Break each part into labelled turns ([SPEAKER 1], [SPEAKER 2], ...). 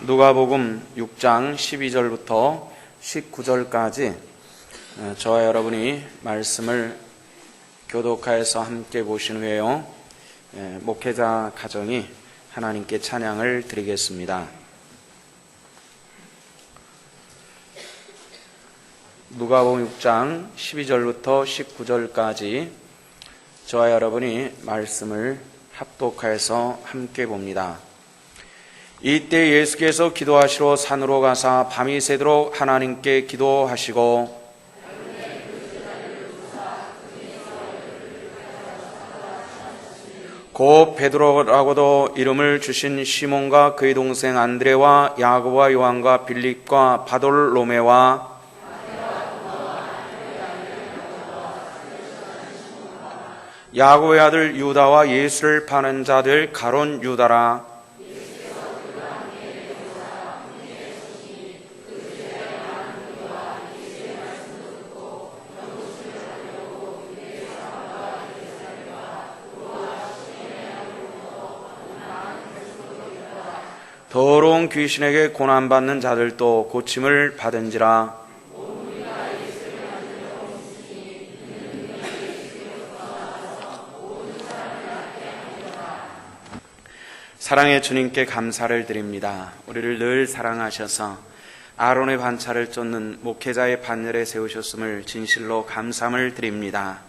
[SPEAKER 1] 누가복음 6장 12절부터 19절까지 저와 여러분이 말씀을 교독하여서 함께 보신 후에요, 목회자 가정이 하나님께 찬양을 드리겠습니다. 누가복음 6장 12절부터 19절까지 저와 여러분이 말씀을 합독하여서 함께 봅니다. 이때 예수께서 기도하시러 산으로 가사 밤이 새도록 하나님께 기도하시고 곧 베드로라고도 이름을 주신 시몬과 그의 동생 안드레와 야고보와 요한과 빌립과 바돌로메와 야고보의 아들 유다와 예수를 파는 자들 가론 유다라. 더러운 귀신에게 고난받는 자들도 고침을 받은지라. 사랑의 주님께 감사를 드립니다. 우리를 늘 사랑하셔서 아론의 반차를 쫓는 목회자의 반열에 세우셨음을 진실로 감사함을 드립니다.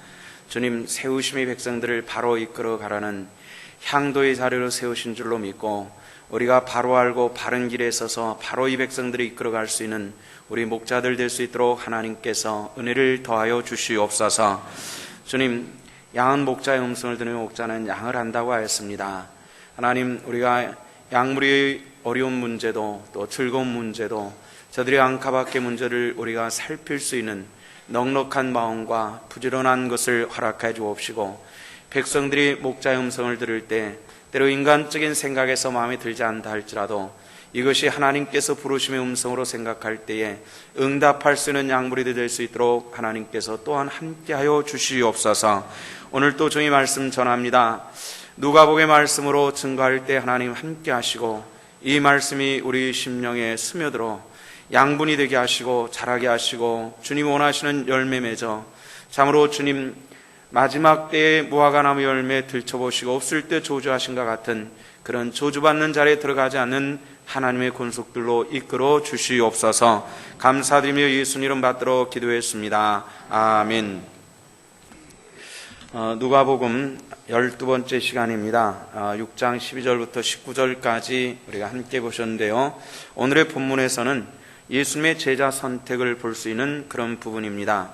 [SPEAKER 1] 주님, 세우심의 백성들을 바로 이끌어 가라는 향도의 자리로 세우신 줄로 믿고 우리가 바로 알고 바른 길에 서서 바로 이 백성들이 이끌어갈 수 있는 우리 목자들 될 수 있도록 하나님께서 은혜를 더하여 주시옵소서. 주님, 양은 목자의 음성을 듣는 목자는 양을 안다고 하였습니다. 하나님, 우리가 양물의 어려운 문제도 또 즐거운 문제도 저들의 안팎의 문제를 우리가 살필 수 있는 넉넉한 마음과 부지런한 것을 허락해 주옵시고, 백성들이 목자의 음성을 들을 때 때로 인간적인 생각에서 마음에 들지 않다 할지라도 이것이 하나님께서 부르심의 음성으로 생각할 때에 응답할 수 있는 양물이 될 수 있도록 하나님께서 또한 함께하여 주시옵소서. 오늘 또 종이 말씀 전합니다. 누가복음의 말씀으로 증거할 때 하나님 함께하시고 이 말씀이 우리 심령에 스며들어 양분이 되게 하시고 자라게 하시고 주님 원하시는 열매 맺어 참으로 주님 마지막 때에 무화과나무 열매 들춰보시고 없을 때 저주하신 것 같은 그런 저주받는 자리에 들어가지 않는 하나님의 권속들로 이끌어 주시옵소서. 감사드리며 예수님 이름 받들어 기도했습니다. 아멘. 누가복음 12번째 시간입니다. 6장 12절부터 19절까지 우리가 함께 보셨는데요, 오늘의 본문에서는 예수님의 제자 선택을 볼 수 있는 그런 부분입니다.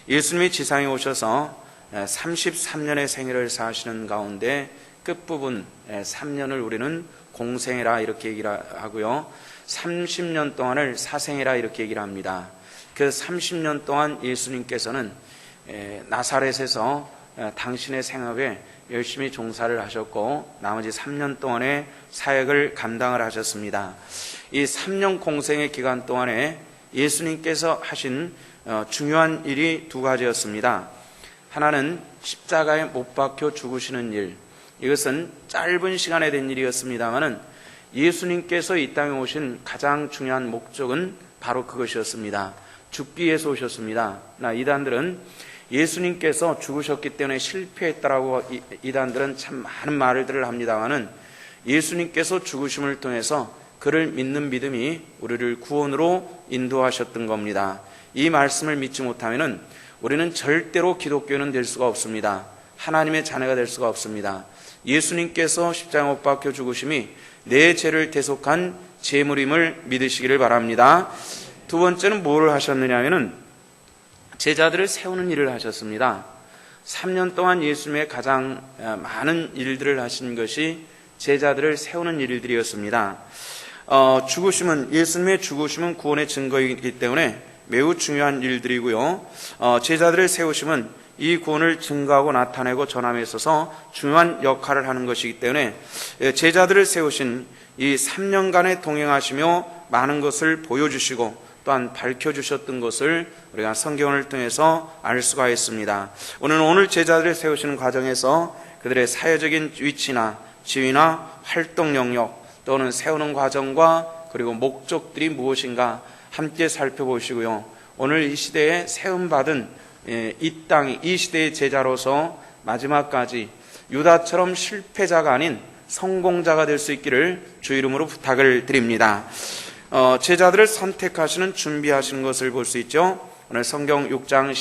[SPEAKER 1] 예수님이 지상에 오셔서 33년의 생애를 사시는 가운데 끝부분 3년을 우리는 공생애라 이렇게 얘기를 하고요, 30년 동안을 사생애라 이렇게 얘기를 합니다. 그 30년 동안 예수님께서는 나사렛에서 당신의 생업에 열심히 종사를 하셨고 나머지 3년 동안의 사역을 감당을 하셨습니다. 이 3년 공생의 기간 동안에 예수님께서 하신 중요한 일이 두 가지였습니다. 하나는 십자가에 못 박혀 죽으시는 일, 이것은 짧은 시간에 된 일이었습니다마는 예수님께서 이 땅에 오신 가장 중요한 목적은 바로 그것이었습니다. 죽기 위해서 오셨습니다. 이단들은 예수님께서 죽으셨기 때문에 실패했다라고 이단들은 참 많은 말들을 합니다마는 예수님께서 죽으심을 통해서 그를 믿는 믿음이 우리를 구원으로 인도하셨던 겁니다. 이 말씀을 믿지 못하면은 우리는 절대로 기독교는 될 수가 없습니다. 하나님의 자녀가 될 수가 없습니다. 예수님께서 십자가에 못 박혀 죽으심이 내 죄를 대속한 제물임을 믿으시기를 바랍니다. 두 번째는 뭘 하셨느냐 하면은 제자들을 세우는 일을 하셨습니다. 3년 동안 예수님의 가장 많은 일들을 하신 것이 제자들을 세우는 일들이었습니다. 예수님의 죽으심은 구원의 증거이기 때문에 매우 중요한 일들이고요, 제자들을 세우심은 이 구원을 증거하고 나타내고 전함에 있어서 중요한 역할을 하는 것이기 때문에 제자들을 세우신 이 3년간의 동행하시며 많은 것을 보여주시고 또한 밝혀주셨던 것을 우리가 성경을 통해서 알 수가 있습니다. 오늘 제자들을 세우시는 과정에서 그들의 사회적인 위치나 지위나 활동 영역 또는 세우는 과정과 그리고 목적들이 무엇인가 함께 살펴보시고요. 오늘 이 시대에 세움받은 이 땅, 이 시대의 제자로서 마지막까지 유다처럼 실패자가 아닌 성공자가 될 수 있기를 주 이름으로 부탁을 드립니다. 제자들을 선택하시는 준비하시는 것을 볼 수 있죠. 오늘 성경 6장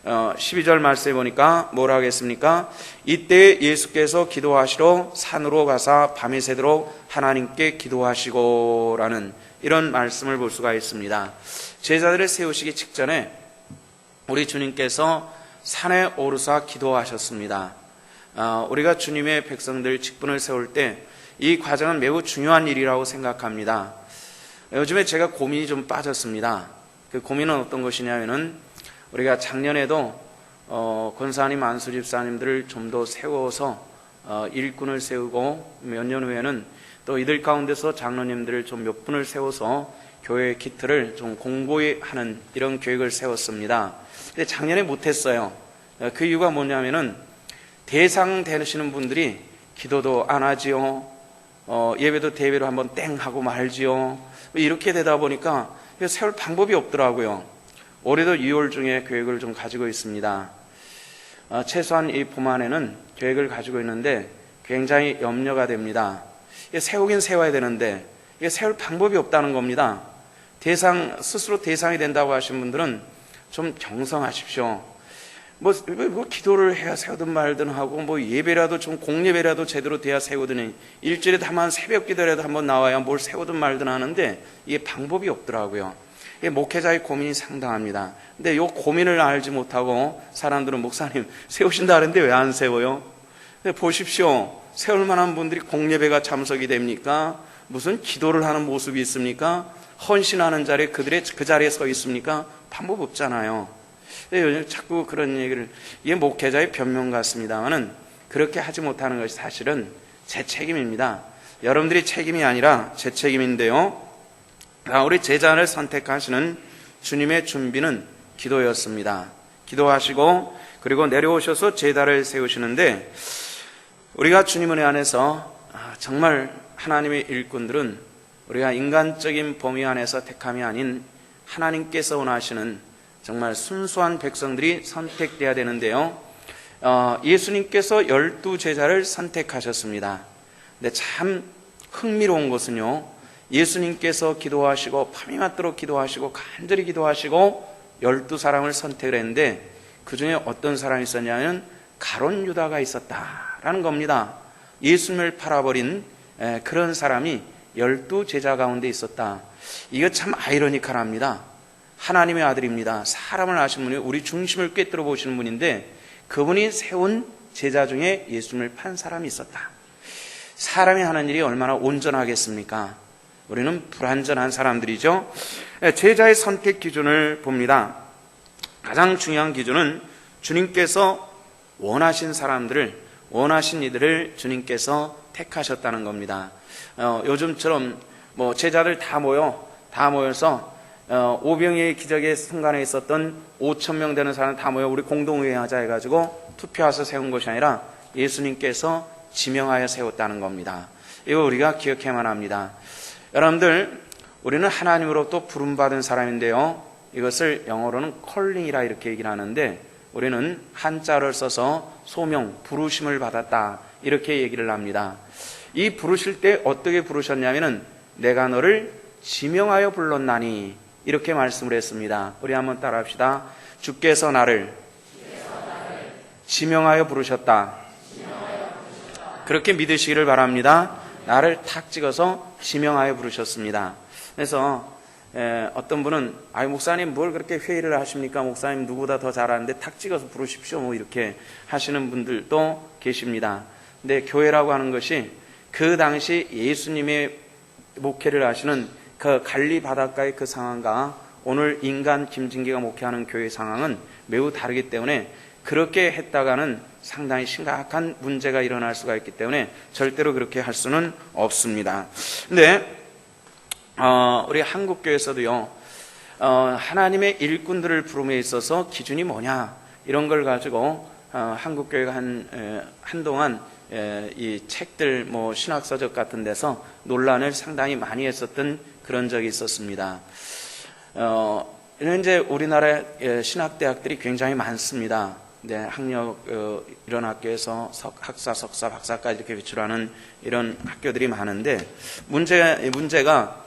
[SPEAKER 1] 12절 말씀에 보니까 뭐라 하겠습니까? 이때 예수께서 기도하시러 산으로 가사 밤이 새도록 하나님께 기도하시고라는 이런 말씀을 볼 수가 있습니다. 제자들을 세우시기 직전에 우리 주님께서 산에 오르사 기도하셨습니다. 우리가 주님의 백성들 직분을 세울 때 이 과정은 매우 중요한 일이라고 생각합니다. 요즘에 제가 고민이 좀 빠졌습니다. 그 고민은 어떤 것이냐면은 우리가 작년에도 권사님, 안수 집사님들을 좀 더 세워서 일꾼을 세우고 몇 년 후에는 또 이들 가운데서 장로님들을 좀 몇 분을 세워서 교회 기틀을 좀 공고히 하는 이런 계획을 세웠습니다. 근데 작년에 못했어요. 그 이유가 뭐냐면은 대상 되시는 분들이 기도도 안 하지요. 예배도 대회로 한번 땡 하고 말지요. 이렇게 되다 보니까 세울 방법이 없더라고요. 올해도 6월 중에 계획을 좀 가지고 있습니다. 최소한 이 봄 안에는 계획을 가지고 있는데 굉장히 염려가 됩니다. 세우긴 세워야 되는데 이게 세울 방법이 없다는 겁니다. 스스로 대상이 된다고 하신 분들은 좀 경성하십시오. 뭐 기도를 해야 세우든 말든 하고 뭐 예배라도 좀 공예배라도 제대로 돼야 세우더니 일주일에 다만 새벽 기도라도 한번 나와야 뭘 세우든 말든 하는데 이게 방법이 없더라고요. 이게 목회자의 고민이 상당합니다. 근데 이 고민을 알지 못하고 사람들은 목사님 세우신다는데 왜 안 세워요? 근데 보십시오. 세울 만한 분들이 공예배가 참석이 됩니까? 무슨 기도를 하는 모습이 있습니까? 헌신하는 자리에 그 자리에 서 있습니까? 방법 없잖아요. 요즘 자꾸 그런 얘기를, 이게 목회자의 변명 같습니다만은 그렇게 하지 못하는 것이 사실은 제 책임입니다. 여러분들이 책임이 아니라 제 책임인데요. 우리 제자를 선택하시는 주님의 준비는 기도였습니다. 기도하시고 그리고 내려오셔서 제자를 세우시는데 우리가 주님 은혜 안에서 정말 하나님의 일꾼들은 우리가 인간적인 범위 안에서 택함이 아닌 하나님께서 원하시는 정말 순수한 백성들이 선택돼야 되는데요. 예수님께서 12제자를 선택하셨습니다. 근데 참 흥미로운 것은요, 예수님께서 기도하시고 밤이 맞도록 기도하시고 간절히 기도하시고 12사람을 선택을 했는데 그 중에 어떤 사람이 있었냐면 가룟 유다가 있었다라는 겁니다. 예수님을 팔아버린 그런 사람이 12제자 가운데 있었다. 이거 참 아이러니컬합니다. 하나님의 아들입니다. 사람을 아시는 분이 우리 중심을 꿰뚫어 보시는 분인데 그분이 세운 제자 중에 예수님을 판 사람이 있었다. 사람이 하는 일이 얼마나 온전하겠습니까? 우리는 불완전한 사람들이죠. 제자의 선택 기준을 봅니다. 가장 중요한 기준은 주님께서 원하신 사람들을, 원하신 이들을 주님께서 택하셨다는 겁니다. 요즘처럼 뭐 제자들 다 모여서 오병이의 기적의 순간에 있었던 5,000명 되는 사람 다 모여 우리 공동의회 하자 해가지고 투표해서 세운 것이 아니라 예수님께서 지명하여 세웠다는 겁니다. 이거 우리가 기억해야만 합니다. 여러분들, 우리는 하나님으로부터 부름받은 사람인데요. 이것을 영어로는 컬링이라 이렇게 얘기를 하는데 우리는 한자를 써서 소명, 부르심을 받았다 이렇게 얘기를 합니다. 이 부르실 때 어떻게 부르셨냐면은 내가 너를 지명하여 불렀나니 이렇게 말씀을 했습니다. 우리 한번 따라합시다. 주께서 나를 지명하여 부르셨다. 그렇게 믿으시기를 바랍니다. 나를 탁 찍어서 지명하여 부르셨습니다. 그래서 어떤 분은 목사님 뭘 그렇게 회의를 하십니까? 목사님 누구보다 더 잘하는데 탁 찍어서 부르십시오. 뭐 이렇게 하시는 분들도 계십니다. 근데 교회라고 하는 것이 그 당시 예수님의 목회를 하시는 그 갈리 바닷가의 그 상황과 오늘 인간 김진기가 목회하는 교회 상황은 매우 다르기 때문에 그렇게 했다가는 상당히 심각한 문제가 일어날 수가 있기 때문에 절대로 그렇게 할 수는 없습니다. 근데 우리 한국교회에서도요, 하나님의 일꾼들을 부름에 있어서 기준이 뭐냐 이런 걸 가지고 한국교회가 한동안 이 책들 신학서적 같은 데서 논란을 상당히 많이 했었던 그런 적이 있었습니다. 이제 우리나라 신학대학들이 굉장히 많습니다. 학력 이런 학교에서 학사, 석사, 박사까지 이렇게 배출하는 이런 학교들이 많은데 문제가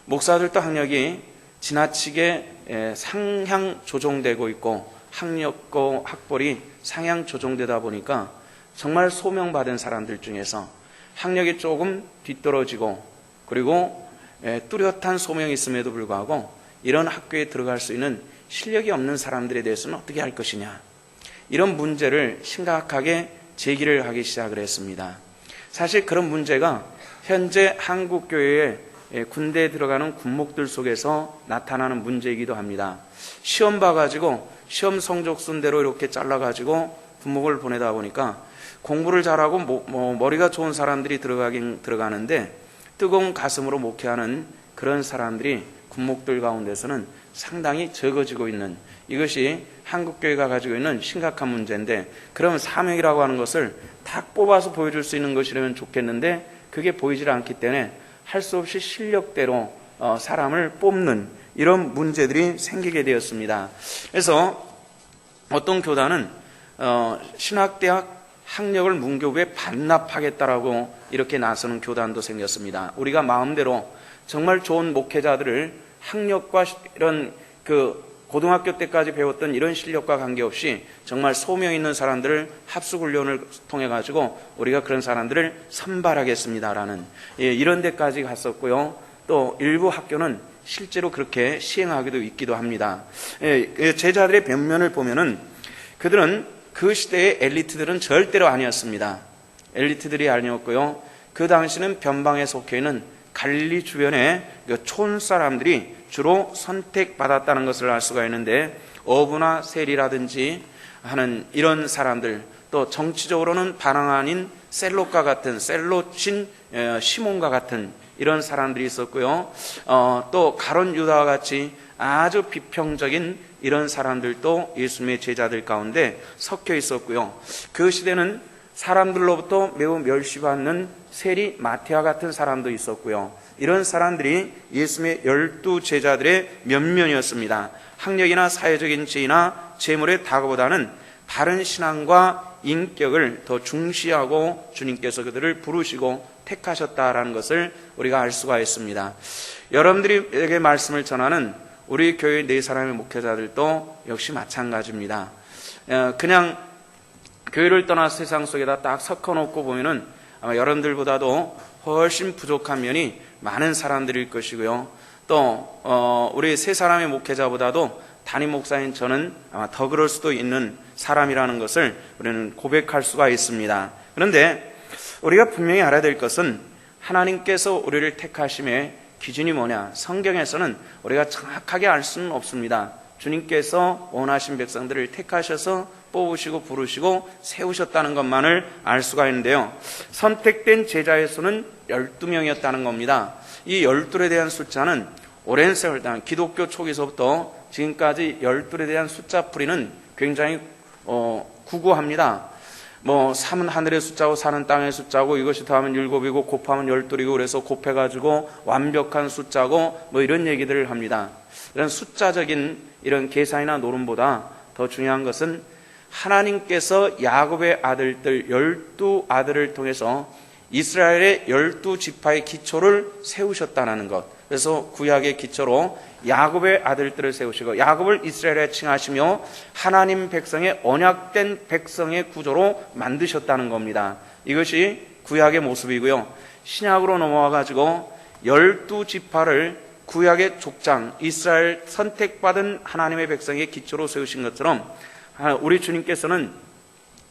[SPEAKER 1] 목사들도 학력이 지나치게 상향 조정되고 있고 학력고 학벌이 상향 조정되다 보니까 정말 소명받은 사람들 중에서 학력이 조금 뒤떨어지고 그리고 뚜렷한 소명이 있음에도 불구하고 이런 학교에 들어갈 수 있는 실력이 없는 사람들에 대해서는 어떻게 할 것이냐, 이런 문제를 심각하게 제기를 하기 시작을 했습니다. 사실 그런 문제가 현재 한국교회의 군대에 들어가는 군목들 속에서 나타나는 문제이기도 합니다. 시험 봐가지고 시험 성적 순대로 이렇게 잘라가지고 군목을 보내다 보니까 공부를 잘하고 머리가 좋은 사람들이 들어가긴 들어가는데 뜨거운 가슴으로 목회하는 그런 사람들이 군목들 가운데서는 상당히 적어지고 있는, 이것이 한국교회가 가지고 있는 심각한 문제인데, 그러면 사명이라고 하는 것을 다 뽑아서 보여줄 수 있는 것이라면 좋겠는데 그게 보이질 않기 때문에 할 수 없이 실력대로 사람을 뽑는 이런 문제들이 생기게 되었습니다. 그래서 어떤 교단은 신학대학 학력을 문교부에 반납하겠다라고 이렇게 나서는 교단도 생겼습니다. 우리가 마음대로 정말 좋은 목회자들을 학력과 이런 고등학교 때까지 배웠던 이런 실력과 관계없이 정말 소명 있는 사람들을 합숙훈련을 통해 가지고 우리가 그런 사람들을 선발하겠습니다라는 이런 데까지 갔었고요. 또 일부 학교는 실제로 그렇게 시행하기도 있기도 합니다. 제자들의 변면을 보면은 그들은 그 시대의 엘리트들은 절대로 아니었습니다. 엘리트들이 아니었고요. 그 당시는 변방에 속해 있는 갈릴리 주변의 촌 사람들이 주로 선택받았다는 것을 알 수가 있는데, 어부나 세리라든지 하는 이런 사람들, 또 정치적으로는 반항아닌 셀롯과 같은 셀롯인 시몬과 같은 이런 사람들이 있었고요. 또 가론 유다와 같이 아주 비평적인 이런 사람들도 예수님의 제자들 가운데 섞여 있었고요. 그 시대는 사람들로부터 매우 멸시받는 세리 마태와 같은 사람도 있었고요. 이런 사람들이 예수님의 12 제자들의 면면이었습니다. 학력이나 사회적인 지위나 재물의 다그보다는 바른 신앙과 인격을 더 중시하고 주님께서 그들을 부르시고 택하셨다라는 것을 우리가 알 수가 있습니다. 여러분들에게 말씀을 전하는 우리 교회 4사람의 목회자들도 역시 마찬가지입니다. 그냥 교회를 떠나 세상 속에다 딱 섞어놓고 보면은 아마 여러분들보다도 훨씬 부족한 면이 많은 사람들일 것이고요. 또 우리 3사람의 목회자보다도 담임 목사인 저는 아마 더 그럴 수도 있는 사람이라는 것을 우리는 고백할 수가 있습니다. 그런데 우리가 분명히 알아야 될 것은 하나님께서 우리를 택하심의 기준이 뭐냐, 성경에서는 우리가 정확하게 알 수는 없습니다. 주님께서 원하신 백성들을 택하셔서 뽑으시고 부르시고 세우셨다는 것만을 알 수가 있는데요. 선택된 제자의 수는 12명이었다는 겁니다. 이 12에 대한 숫자는 오랜 세월 동안 기독교 초기서부터 지금까지 12에 대한 숫자풀이는 굉장히 구구합니다. 3은 하늘의 숫자고 4는 땅의 숫자고 이것이 더하면 7이고 곱하면 12이고 그래서 곱해가지고 완벽한 숫자고 이런 얘기들을 합니다. 이런 숫자적인 이런 계산이나 노름보다 더 중요한 것은 하나님께서 야곱의 아들들 12아들을 통해서 이스라엘의 12지파의 기초를 세우셨다는 것. 그래서 구약의 기초로 야곱의 아들들을 세우시고 야곱을 이스라엘에 칭하시며 하나님 백성의 언약된 백성의 구조로 만드셨다는 겁니다. 이것이 구약의 모습이고요. 신약으로 넘어와 가지고 12지파를 구약의 족장, 이스라엘 선택받은 하나님의 백성의 기초로 세우신 것처럼 우리 주님께서는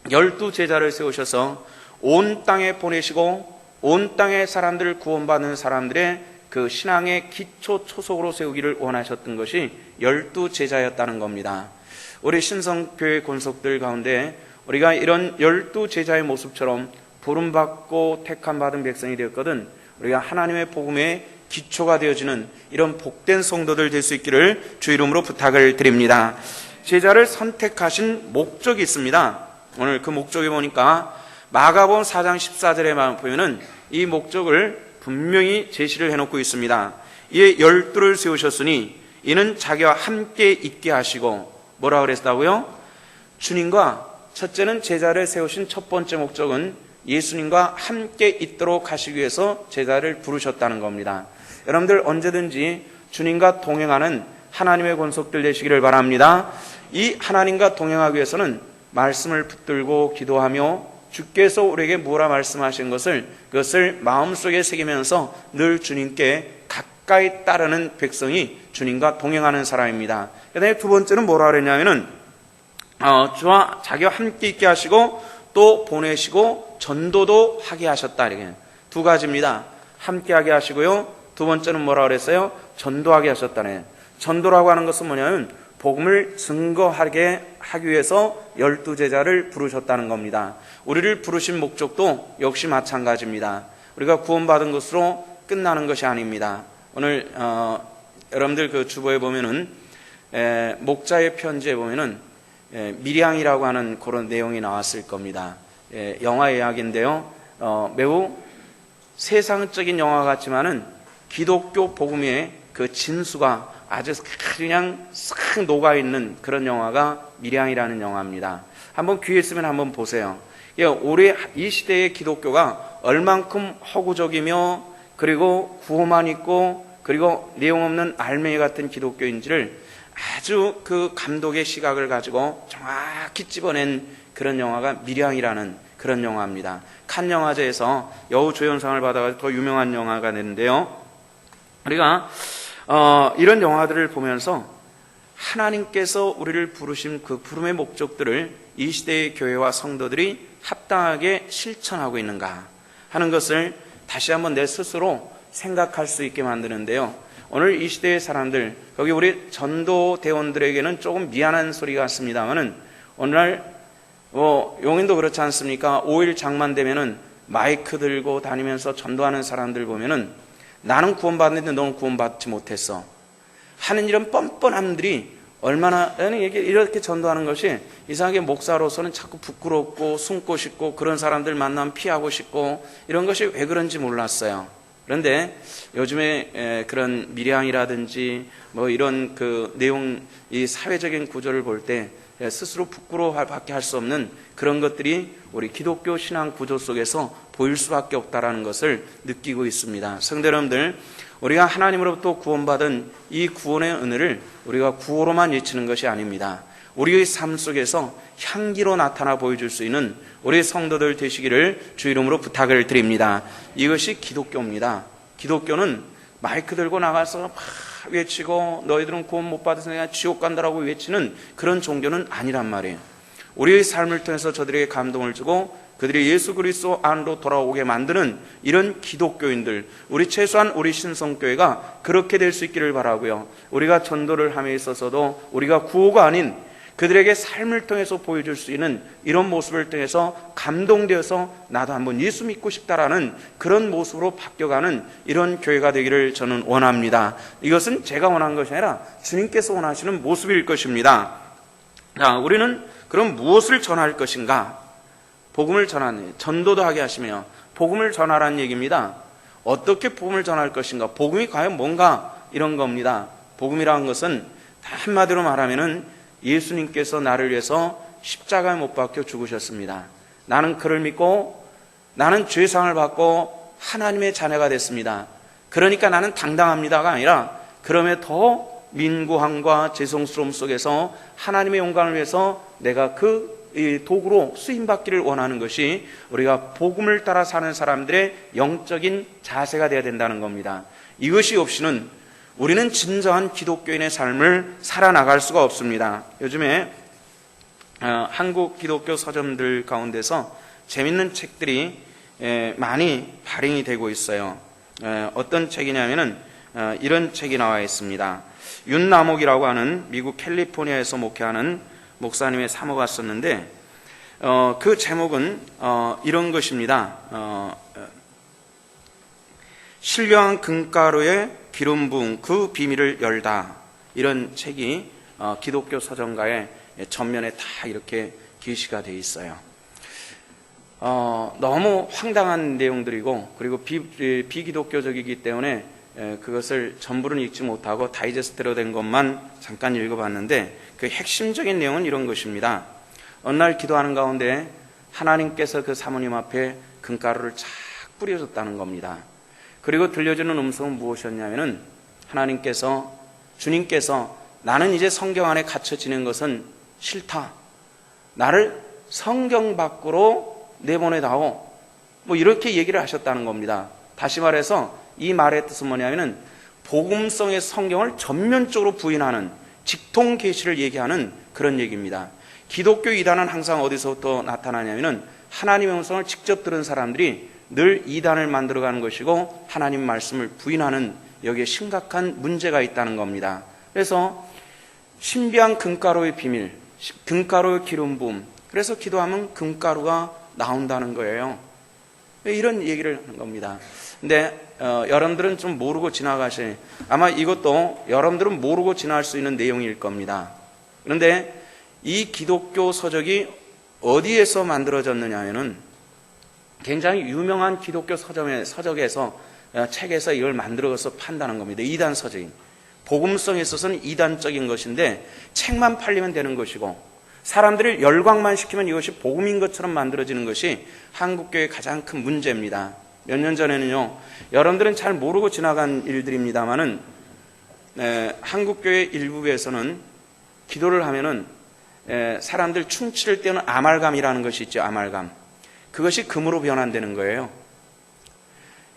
[SPEAKER 1] 12제자를 세우셔서 온 땅에 보내시고 온 땅의 사람들을 구원받는 사람들의 그 신앙의 기초 초석으로 세우기를 원하셨던 것이 12제자였다는 겁니다. 우리 신성교회 권속들 가운데 우리가 이런 12제자의 모습처럼 부름받고 택함받은 백성이 되었거든 우리가 하나님의 복음의 기초가 되어지는 이런 복된 성도들 될 수 있기를 주 이름으로 부탁을 드립니다. 제자를 선택하신 목적이 있습니다. 오늘 그 목적이 보니까 마가복음 4장 14절에 보면은 이 목적을 분명히 제시를 해놓고 있습니다. 이에 12를 세우셨으니 이는 자기와 함께 있게 하시고, 뭐라 그랬다고요? 주님과, 첫째는 제자를 세우신 첫 번째 목적은 예수님과 함께 있도록 하시기 위해서 제자를 부르셨다는 겁니다. 여러분들 언제든지 주님과 동행하는 하나님의 권속들 되시기를 바랍니다. 이 하나님과 동행하기 위해서는 말씀을 붙들고 기도하며 주께서 우리에게 뭐라 말씀하신 것을, 그것을 마음속에 새기면서 늘 주님께 가까이 따르는 백성이 주님과 동행하는 사람입니다. 그 다음에 두 번째는 뭐라 그랬냐면은 주와 자기와 함께 있게 하시고 또 보내시고 전도도 하게 하셨다. 이렇게 두 가지입니다. 함께 하게 하시고요, 두 번째는 뭐라 그랬어요? 전도하게 하셨다네. 전도라고 하는 것은 뭐냐면 복음을 증거하게 하기 위해서 12제자를 부르셨다는 겁니다. 우리를 부르신 목적도 역시 마찬가지입니다. 우리가 구원받은 것으로 끝나는 것이 아닙니다. 오늘 여러분들 그 주보에 보면은 목자의 편지에 보면은 미량이라고 하는 그런 내용이 나왔을 겁니다. 영화 이야기인데요. 매우 세상적인 영화 같지만은 기독교 복음의 그 진수가 아주 그냥 싹 녹아있는 그런 영화가 미량이라는 영화입니다. 한번 기회 있으면 한번 보세요. 올해 이 시대의 기독교가 얼만큼 허구적이며 그리고 구호만 있고 그리고 내용 없는 알맹이 같은 기독교인지를 아주 그 감독의 시각을 가지고 정확히 집어낸 그런 영화가 미량이라는 그런 영화입니다. 칸 영화제에서 여우조연상을 받아가지고 더 유명한 영화가 됐는데요. 우리가 이런 영화들을 보면서 하나님께서 우리를 부르신 그 부름의 목적들을 이 시대의 교회와 성도들이 합당하게 실천하고 있는가 하는 것을 다시 한번 내 스스로 생각할 수 있게 만드는데요. 오늘 이 시대의 사람들, 여기 우리 전도대원들에게는 조금 미안한 소리 같습니다만은 오늘날 용인도 그렇지 않습니까? 5일 장만 되면은 마이크 들고 다니면서 전도하는 사람들 보면은 나는 구원받는데 너는 구원받지 못했어 하는 이런 뻔뻔함들이 얼마나 이렇게 전도하는 것이 이상하게 목사로서는 자꾸 부끄럽고 숨고 싶고 그런 사람들 만나면 피하고 싶고 이런 것이 왜 그런지 몰랐어요. 그런데 요즘에 그런 미량이라든지 뭐 이런 그 내용, 이 사회적인 구조를 볼 때 스스로 부끄러워밖에 할 수 없는 그런 것들이 우리 기독교 신앙 구조 속에서 보일 수밖에 없다라는 것을 느끼고 있습니다. 성도 여러분들, 우리가 하나님으로부터 구원받은 이 구원의 은혜를 우리가 구호로만 외치는 것이 아닙니다. 우리의 삶 속에서 향기로 나타나 보여줄 수 있는 우리 성도들 되시기를 주 이름으로 부탁을 드립니다. 이것이 기독교입니다. 기독교는 마이크 들고 나가서 막 외치고 너희들은 구원 못 받으니까 지옥 간다라고 외치는 그런 종교는 아니란 말이에요. 우리의 삶을 통해서 저들에게 감동을 주고 그들이 예수 그리스도 안으로 돌아오게 만드는 이런 기독교인들, 우리 최소한 우리 신성교회가 그렇게 될 수 있기를 바라고요. 우리가 전도를 함에 있어서도 우리가 구호가 아닌 그들에게 삶을 통해서 보여줄 수 있는 이런 모습을 통해서 감동되어서 나도 한번 예수 믿고 싶다라는 그런 모습으로 바뀌어가는 이런 교회가 되기를 저는 원합니다. 이것은 제가 원한 것이 아니라 주님께서 원하시는 모습일 것입니다. 자, 우리는 그럼 무엇을 전할 것인가? 복음을 전하는, 전도도 하게 하시며 복음을 전하라는 얘기입니다. 어떻게 복음을 전할 것인가? 복음이 과연 뭔가? 이런 겁니다. 복음이라는 것은 한마디로 말하면은 예수님께서 나를 위해서 십자가에 못 박혀 죽으셨습니다. 나는 그를 믿고 나는 죄상을 받고 하나님의 자녀가 됐습니다. 그러니까 나는 당당합니다가 아니라 그럼에 더 민구함과 죄송스러움 속에서 하나님의 영광을 위해서 내가 그 도구로 쓰임받기를 원하는 것이 우리가 복음을 따라 사는 사람들의 영적인 자세가 되어야 된다는 겁니다. 이것이 없이는 우리는 진정한 기독교인의 삶을 살아나갈 수가 없습니다. 요즘에 한국 기독교 서점들 가운데서 재밌는 책들이 많이 발행이 되고 있어요. 어떤 책이냐면은 이런 책이 나와 있습니다. 윤남옥이라고 하는 미국 캘리포니아에서 목회하는 목사님의 사모가 썼는데 그 제목은 이런 것입니다. 신령한 금가루에 기름 부은 그 비밀을 열다. 이런 책이 기독교 서점가의 전면에 다 이렇게 게시가 되어 있어요. 너무 황당한 내용들이고 그리고 비기독교적이기 때문에 그것을 전부는 읽지 못하고 다이제스트로 된 것만 잠깐 읽어봤는데 그 핵심적인 내용은 이런 것입니다. 어느 날 기도하는 가운데 하나님께서 그 사모님 앞에 금가루를 착 뿌려줬다는 겁니다. 그리고 들려주는 음성은 무엇이었냐면은 주님께서 나는 이제 성경 안에 갇혀 지는 것은 싫다. 나를 성경 밖으로 내보내다오. 이렇게 얘기를 하셨다는 겁니다. 다시 말해서 이 말의 뜻은 뭐냐면은 복음성의 성경을 전면적으로 부인하는 직통 계시를 얘기하는 그런 얘기입니다. 기독교 이단은 항상 어디서부터 나타나냐면은 하나님의 음성을 직접 들은 사람들이 늘 이단을 만들어가는 것이고 하나님 말씀을 부인하는 여기에 심각한 문제가 있다는 겁니다. 그래서 신비한 금가루의 비밀, 금가루의 기름 부음, 그래서 기도하면 금가루가 나온다는 거예요. 이런 얘기를 하는 겁니다. 근데 여러분들은 좀 모르고 지나가실, 아마 이것도 여러분들은 모르고 지나갈 수 있는 내용일 겁니다. 그런데 이 기독교 서적이 어디에서 만들어졌느냐 하면은 굉장히 유명한 기독교 서적에서 책에서 이걸 만들어서 판다는 겁니다. 이단 서적이. 복음성에 있어서는 이단적인 것인데 책만 팔리면 되는 것이고 사람들을 열광만 시키면 이것이 복음인 것처럼 만들어지는 것이 한국교회의 가장 큰 문제입니다. 몇 년 전에는요, 여러분들은 잘 모르고 지나간 일들입니다만은 한국교회 일부에서는 기도를 하면은 사람들 충치를 떼는 아말감이라는 것이 있죠. 아말감. 그것이 금으로 변환되는 거예요.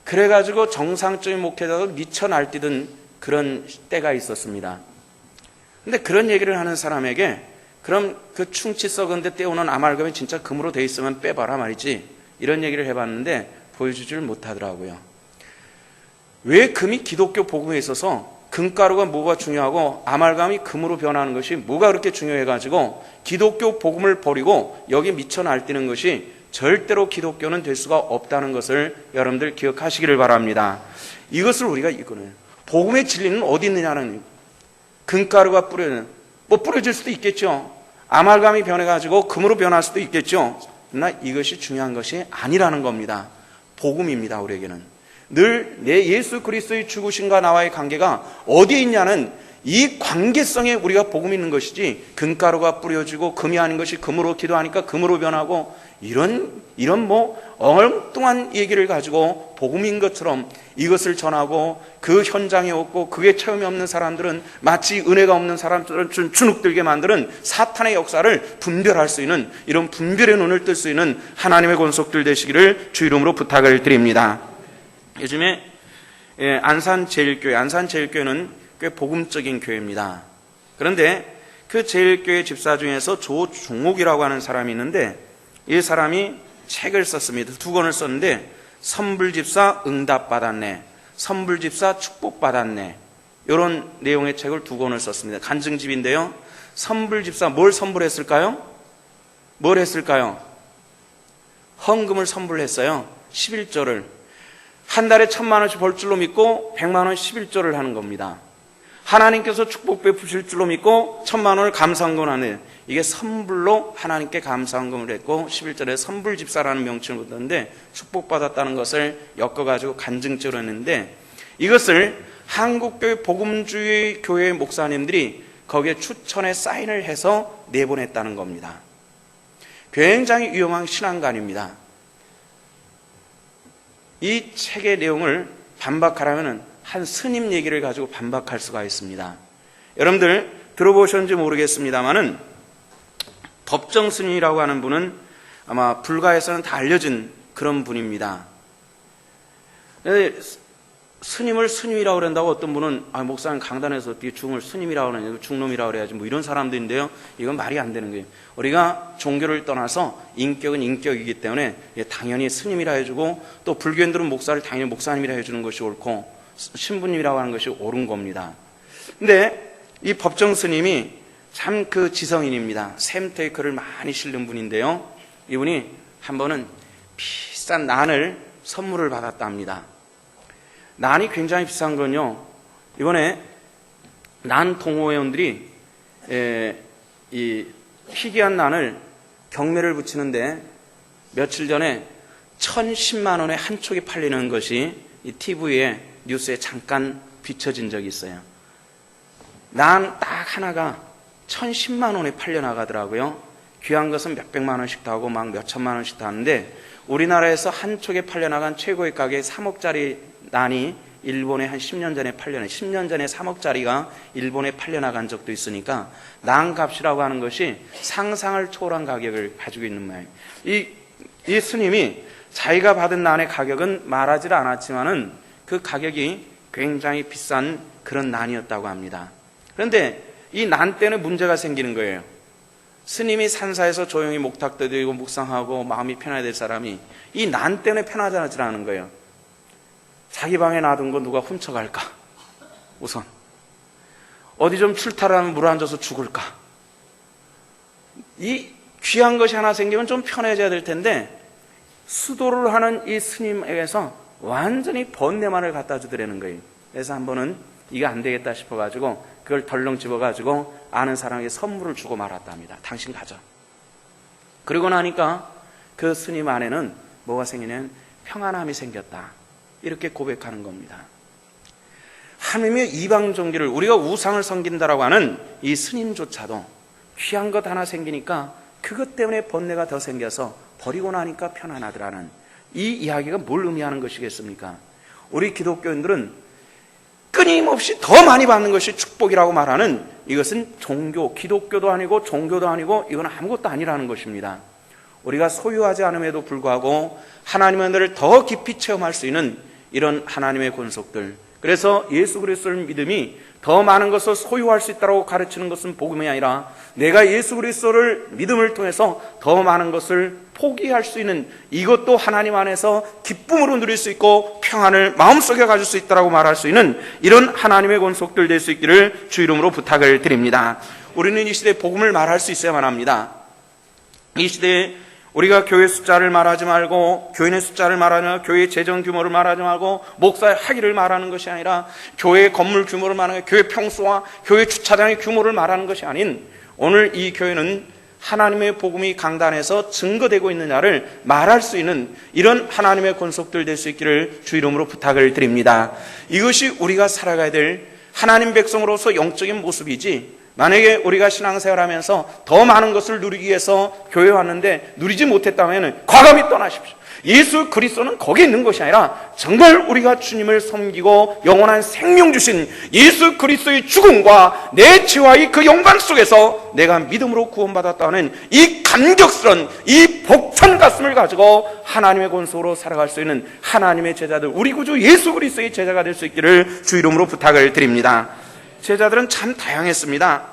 [SPEAKER 1] 그래가지고 정상적인 목회자도 미쳐 날뛰던 그런 때가 있었습니다. 근데 그런 얘기를 하는 사람에게 그럼 그 충치 썩은 데 떼오는 아말감이 진짜 금으로 돼 있으면 빼봐라 말이지. 이런 얘기를 해봤는데 보여주지를 못하더라고요. 왜 금이 기독교 복음에 있어서 금가루가 뭐가 중요하고 아말감이 금으로 변하는 것이 뭐가 그렇게 중요해가지고 기독교 복음을 버리고 여기 미쳐 날뛰는 것이 절대로 기독교는 될 수가 없다는 것을 여러분들 기억하시기를 바랍니다. 이것을 우리가 이거는 복음의 진리는 어디 있느냐는 금가루가 뿌려질 수도 있겠죠. 아말감이 변해가지고 금으로 변할 수도 있겠죠. 그러나 이것이 중요한 것이 아니라는 겁니다. 복음입니다. 우리에게는 늘 내 예수 그리스도의 죽으심과 나와의 관계가 어디에 있냐는 이 관계성에 우리가 복음이 있는 것이지 금가루가 뿌려지고 금이 아닌 것이 금으로 기도하니까 금으로 변하고 이런 엉뚱한 얘기를 가지고 복음인 것처럼 이것을 전하고 그 현장에 없고 그게 체험이 없는 사람들은 마치 은혜가 없는 사람들을 주눅들게 만드는 사탄의 역사를 분별할 수 있는 이런 분별의 눈을 뜰 수 있는 하나님의 권속들 되시기를 주 이름으로 부탁을 드립니다. 요즘에 안산제일교회는 꽤 복음적인 교회입니다. 그런데 그 제일교회 집사 중에서 조종옥이라고 하는 사람이 있는데 이 사람이 책을 썼습니다. 2권을 썼는데 선불집사 응답받았네, 선불집사 축복받았네, 이런 내용의 책을 2권을 썼습니다. 간증집인데요. 선불집사 뭘 선불했을까요? 뭘 했을까요? 헌금을 선불했어요. 11조를. 한 달에 1,000,000원씩 벌 줄로 믿고 100만 원 11조를 하는 겁니다. 하나님께서 축복 베푸실 줄로 믿고 1,000,000원을 감사헌금을 하는, 이게 선불로 하나님께 감사헌금을 했고 11절에 선불집사라는 명칭을 붙였는데 축복받았다는 것을 엮어가지고 간증죄로 했는데 이것을 한국교회 복음주의 교회 목사님들이 거기에 추천에 사인을 해서 내보냈다는 겁니다. 굉장히 위험한 신앙관입니다. 이 책의 내용을 반박하려면 한 스님 얘기를 가지고 반박할 수가 있습니다. 여러분들 들어보셨는지 모르겠습니다만은 법정 스님이라고 하는 분은 아마 불가에서는 다 알려진 그런 분입니다. 스님을 스님이라고 그런다고 어떤 분은 목사님 강단에서 어떻게 중을 스님이라고 그러냐, 중놈이라고 그래야지 이런 사람들인데요. 이건 말이 안 되는 거예요. 우리가 종교를 떠나서 인격은 인격이기 때문에 당연히 스님이라 해주고 또 불교인들은 목사를 당연히 목사님이라 해주는 것이 옳고 신부님이라고 하는 것이 옳은 겁니다. 근데 이 법정 스님이 참 그 지성인입니다. 샘테이크를 많이 실는 분인데요. 이분이 한 번은 비싼 난을 선물을 받았다 합니다. 난이 굉장히 비싼 건요, 이번에 난 동호회원들이 이 희귀한 난을 경매를 붙이는데 며칠 전에 1,010만 원에 한 촉이 팔리는 것이 이 TV에 뉴스에 잠깐 비춰진 적이 있어요. 난 딱 하나가 1,010만 원에 팔려나가더라고요. 귀한 것은 몇백만 원씩도 하고 막 몇천만 원씩도 하는데 우리나라에서 한 촉에 팔려나간 최고의 가격 3억짜리 난이 일본에 한 10년 전에 10년 전에 3억짜리가 일본에 팔려나간 적도 있으니까 난 값이라고 하는 것이 상상을 초월한 가격을 가지고 있는 모양이에요. 이 스님이 자기가 받은 난의 가격은 말하지 않았지만은 그 가격이 굉장히 비싼 그런 난이었다고 합니다. 그런데 이 난 때문에 문제가 생기는 거예요. 스님이 산사에서 조용히 목탁도 드리고 묵상하고 마음이 편해야 될 사람이 이 난 때문에 편하지 않은 거예요. 자기 방에 놔둔 거 누가 훔쳐갈까? 우선 어디 좀 출탈하면 물 안 줘서 죽을까? 이 귀한 것이 하나 생기면 좀 편해져야 될 텐데 수도를 하는 이 스님에게서 완전히 번뇌만을 갖다 주더라는 거예요. 그래서 한 번은 이거 안 되겠다 싶어가지고 그걸 덜렁 집어가지고 아는 사람에게 선물을 주고 말았답니다. 당신 가져. 그러고 나니까 그 스님 안에는 뭐가 생기냐면 평안함이 생겼다. 이렇게 고백하는 겁니다. 하느님의 이방 종교를 우리가 우상을 섬긴다라고 하는 이 스님조차도 귀한 것 하나 생기니까 그것 때문에 번뇌가 더 생겨서 버리고 나니까 편안하더라는 이 이야기가 뭘 의미하는 것이겠습니까? 우리 기독교인들은 끊임없이 더 많이 받는 것이 축복이라고 말하는 이것은 종교, 기독교도 아니고 종교도 아니고 이건 아무것도 아니라는 것입니다. 우리가 소유하지 않음에도 불구하고 하나님의 은혜를 더 깊이 체험할 수 있는 이런 하나님의 권속들, 그래서 예수 그리스도를 믿음이 더 많은 것을 소유할 수 있다고 가르치는 것은 복음이 아니라 내가 예수 그리스도를 믿음을 통해서 더 많은 것을 포기할 수 있는, 이것도 하나님 안에서 기쁨으로 누릴 수 있고 평안을 마음속에 가질 수 있다고 말할 수 있는 이런 하나님의 권속들 될 수 있기를 주 이름으로 부탁을 드립니다. 우리는 이 시대에 복음을 말할 수 있어야만 합니다. 이 시대에 우리가 교회 숫자를 말하지 말고, 교인의 숫자를 말하지 말고, 교회 재정 규모를 말하지 말고, 목사의 학위를 말하는 것이 아니라 교회 건물 규모를 말하는, 교회 평수와 교회 주차장의 규모를 말하는 것이 아닌, 오늘 이 교회는 하나님의 복음이 강단에서 증거되고 있느냐를 말할 수 있는 이런 하나님의 권속들 될 수 있기를 주 이름으로 부탁을 드립니다. 이것이 우리가 살아가야 될 하나님 백성으로서 영적인 모습이지, 만약에 우리가 신앙생활하면서 더 많은 것을 누리기 위해서 교회에 왔는데 누리지 못했다면 과감히 떠나십시오. 예수 그리스도는 거기 있는 것이 아니라 정말 우리가 주님을 섬기고 영원한 생명 주신 예수 그리스도의 죽음과 내 죄와의 그 영광 속에서 내가 믿음으로 구원받았다는 이 감격스러운 이 벅찬 가슴을 가지고 하나님의 권속으로 살아갈 수 있는 하나님의 제자들, 우리 구주 예수 그리스도의 제자가 될 수 있기를 주 이름으로 부탁을 드립니다. 제자들은 참 다양했습니다.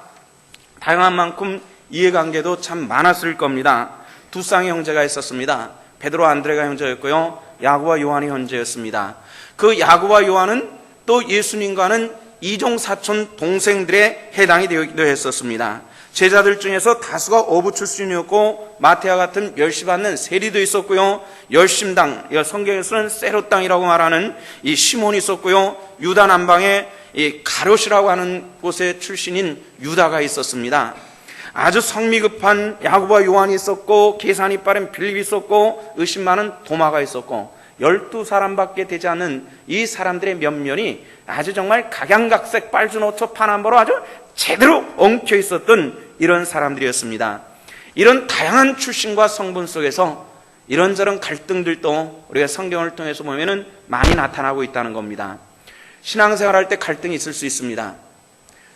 [SPEAKER 1] 다양한 만큼 이해관계도 참 많았을 겁니다. 두 쌍의 형제가 있었습니다. 베드로 안드레가 형제였고요, 야고보와 요한이 형제였습니다. 그 야고보와 요한은 또 예수님과는 이종 사촌 동생들에 해당이 되기도 했었습니다. 제자들 중에서 다수가 어부 출신이었고 마태와 같은 멸시받는 세리도 있었고요, 열심당, 성경에서는 세롯당이라고 말하는 이 시몬이 있었고요, 유다 남방에 이 가롯이라고 하는 곳의 출신인 유다가 있었습니다. 아주 성미 급한 야고보와 요한이 있었고, 계산이 빠른 빌립이 있었고, 의심 많은 도마가 있었고, 12사람밖에 되지 않는 이 사람들의 면면이 아주 정말 각양각색 빨주노초 파남보로 아주 제대로 엉켜 있었던 이런 사람들이었습니다. 이런 다양한 출신과 성분 속에서 이런저런 갈등들도 우리가 성경을 통해서 보면은 많이 나타나고 있다는 겁니다. 신앙생활 할 때 갈등이 있을 수 있습니다.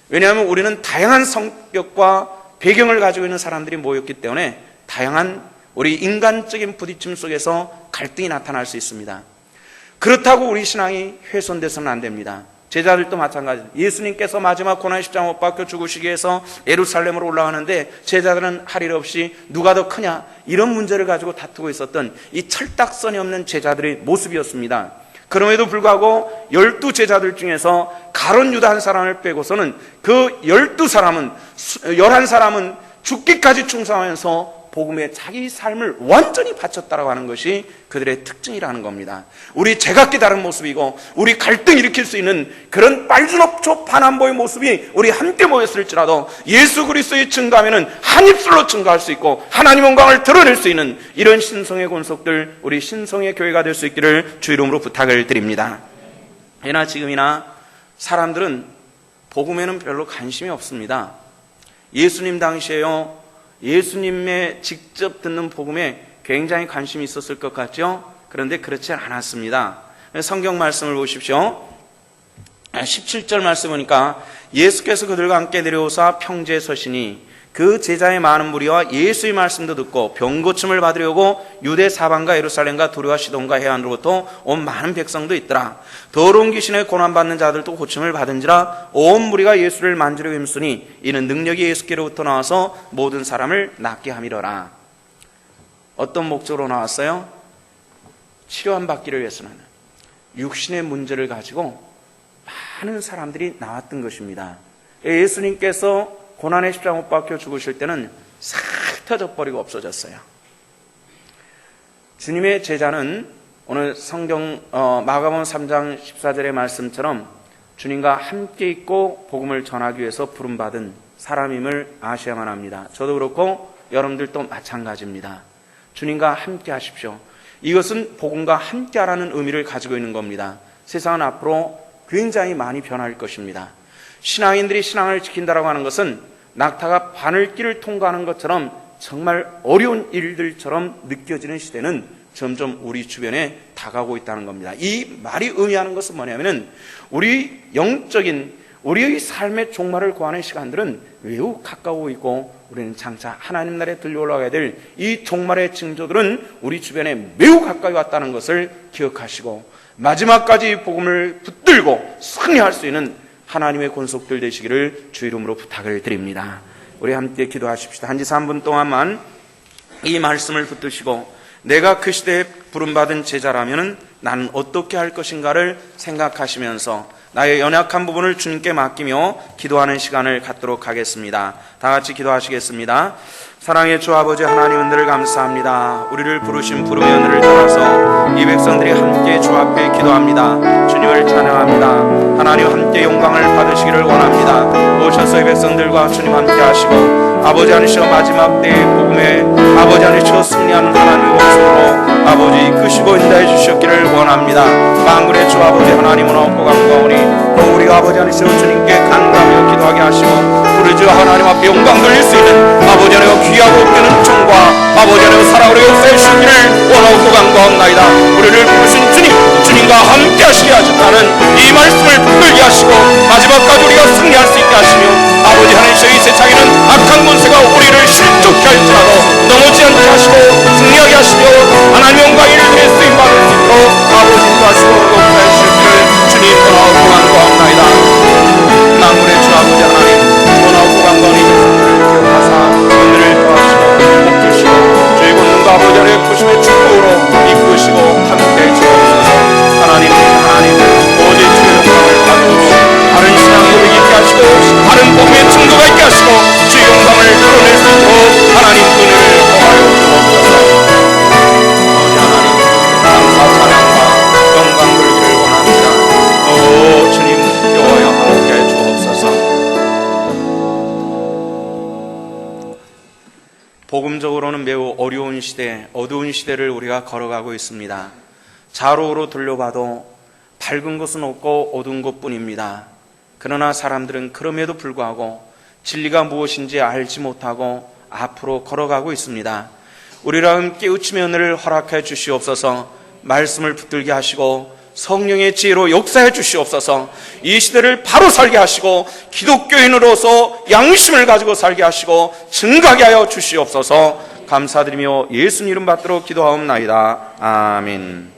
[SPEAKER 1] 왜냐하면 우리는 다양한 성격과 배경을 가지고 있는 사람들이 모였기 때문에 다양한 우리 인간적인 부딪힘 속에서 갈등이 나타날 수 있습니다. 그렇다고 우리 신앙이 훼손돼서는 안 됩니다. 제자들도 마찬가지입니다. 예수님께서 마지막 고난 십자가 못 박혀 죽으시기 위해서 예루살렘으로 올라가는데 제자들은 할 일 없이 누가 더 크냐, 이런 문제를 가지고 다투고 있었던 이 철딱선이 없는 제자들의 모습이었습니다. 그럼에도 불구하고 12제자들 중에서 가룟 유다 한 사람을 빼고서는 그 11사람은 죽기까지 충성하면서 복음에 자기 삶을 완전히 바쳤다라고 하는 것이 그들의 특징이라는 겁니다. 우리 제각기 다른 모습이고 우리 갈등 일으킬 수 있는 그런 빨주노초 파남보의 모습이 우리 함께 모였을지라도 예수 그리스도의 증거하면은 한 입술로 증거할 수 있고 하나님 영광을 드러낼 수 있는 이런 신성의 권속들, 우리 신성의 교회가 될 수 있기를 주 이름으로 부탁을 드립니다. 예나 지금이나 사람들은 복음에는 별로 관심이 없습니다. 예수님 당시에요, 예수님의 직접 듣는 복음에 굉장히 관심이 있었을 것 같죠? 그런데 그렇지 않았습니다. 성경 말씀을 보십시오. 17절 말씀 보니까 예수께서 그들과 함께 내려오사 평지에 서시니 그 제자의 많은 무리와 예수의 말씀도 듣고 병고침을 받으려고 유대 사방과 예루살렘과 도리와 시돈과 해안으로부터 온 많은 백성도 있더라. 더러운 귀신에 고난받는 자들도 고침을 받은지라 온 무리가 예수를 만지려 힘쓰니 이는 능력이 예수께로부터 나와서 모든 사람을 낫게 함이러라. 어떤 목적으로 나왔어요? 치료함 받기를 위해서는 육신의 문제를 가지고 많은 사람들이 나왔던 것입니다. 예수님께서 고난의 십자가 못 박혀 죽으실 때는 싹 터져버리고 없어졌어요. 주님의 제자는 오늘 성경 마가복음 3장 14절의 말씀처럼 주님과 함께 있고 복음을 전하기 위해서 부름받은 사람임을 아셔야만 합니다. 저도 그렇고 여러분들도 마찬가지입니다. 주님과 함께 하십시오. 이것은 복음과 함께 하라는 의미를 가지고 있는 겁니다. 세상은 앞으로 굉장히 많이 변할 것입니다. 신앙인들이 신앙을 지킨다라고 하는 것은 낙타가 바늘길을 통과하는 것처럼 정말 어려운 일들처럼 느껴지는 시대는 점점 우리 주변에 다가오고 있다는 겁니다. 이 말이 의미하는 것은 뭐냐면은 우리 영적인 우리의 삶의 종말을 구하는 시간들은 매우 가까워 있고 우리는 장차 하나님 나라에 들려 올라가야 될 이 종말의 징조들은 우리 주변에 매우 가까이 왔다는 것을 기억하시고 마지막까지 복음을 붙들고 승리할 수 있는 하나님의 권속들 되시기를 주 이름으로 부탁을 드립니다. 우리 함께 기도하십시다. 한지 3분 동안만 이 말씀을 붙드시고 내가 그 시대에 부름받은 제자라면 나는 어떻게 할 것인가를 생각하시면서 나의 연약한 부분을 주님께 맡기며 기도하는 시간을 갖도록 하겠습니다. 다 같이 기도하시겠습니다. 사랑의 주 아버지 하나님 은혜를 감사합니다. 우리를 부르신 부름의 은혜를 따라서 이 백성들이 함께 주 앞에 기도합니다. 주님을 찬양합니다. 하나님 함께 영광을 받으시기를 원합니다. 오셔서 이 백성들과 주님 함께 하시고 아버지 안에서 마지막 때의 복음에 아버지 안에서 승리하는 하나님의 모습으로 아버지 이끄시고 인도해 주셨기를 원합니다. 만군의 주 아버지 하나님은 없고 간구하오니 또 우리 아버지 안에서 주님께 간구하며 기도하게 하시고 우리 주 하나님 앞에 영광 돌릴 수 있는 아버지 안에서 귀하고 없는 종과 아버지 안에서 살아오려 역사해 주시기를 원하고 간구하옵나이다. 우리를 부르신 주님과 함께 하시게 하셨다는 이 말씀을 붙들게 하시고 마지막까지 우리가 승리할 수 있게 하시며 아버지 하나님 이 세상에는 악한 권세가 우리를 실족케 할지라도 넘어지 않게 하시고 승리하게 하시며 하나님 영광을 위해 쓰임받을 수 있도록 아버지 인도하시고 역사해 주시기를 주님 원하고 간구하옵나이다. 만군의 주 아버지 하나님 원하고 간구하는 이 백성들을 기억하사 은혜를 더하시고 복주시고 주의 권능과 아버지 하나님의 구심의 축복으로 이끄시고 함께해 주옵소서. 하나님 오직 주의 영광을 받으시고 다른 신앙에 이르게 하시고 다른 복음의 증거가 있게 하시고 주의 영광을 드러낼 수 있도록 하나님 은혜를 더하여 주옵소서. 아버지 하나님 감사 찬양과 영광 돌기를 원합니다. 오 주님 여호와여 함께해 주옵소서. 복음적으로는 매우 어려운 시대, 어두운 시대를 우리가 걸어가고 있습니다. 좌우로 돌려봐도 밝은 것은 없고 어두운 것뿐입니다. 그러나 사람들은 그럼에도 불구하고 진리가 무엇인지 알지 못하고 앞으로 걸어가고 있습니다. 우리를 함께 깨우침의 은혜를 허락해 주시옵소서. 말씀을 붙들게 하시고 성령의 지혜로 역사해 주시옵소서. 이 시대를 바로 살게 하시고 기독교인으로서 양심을 가지고 살게 하시고 증가하게 하여 주시옵소서. 감사드리며 예수님 이름 받들어 기도하옵나이다. 아멘.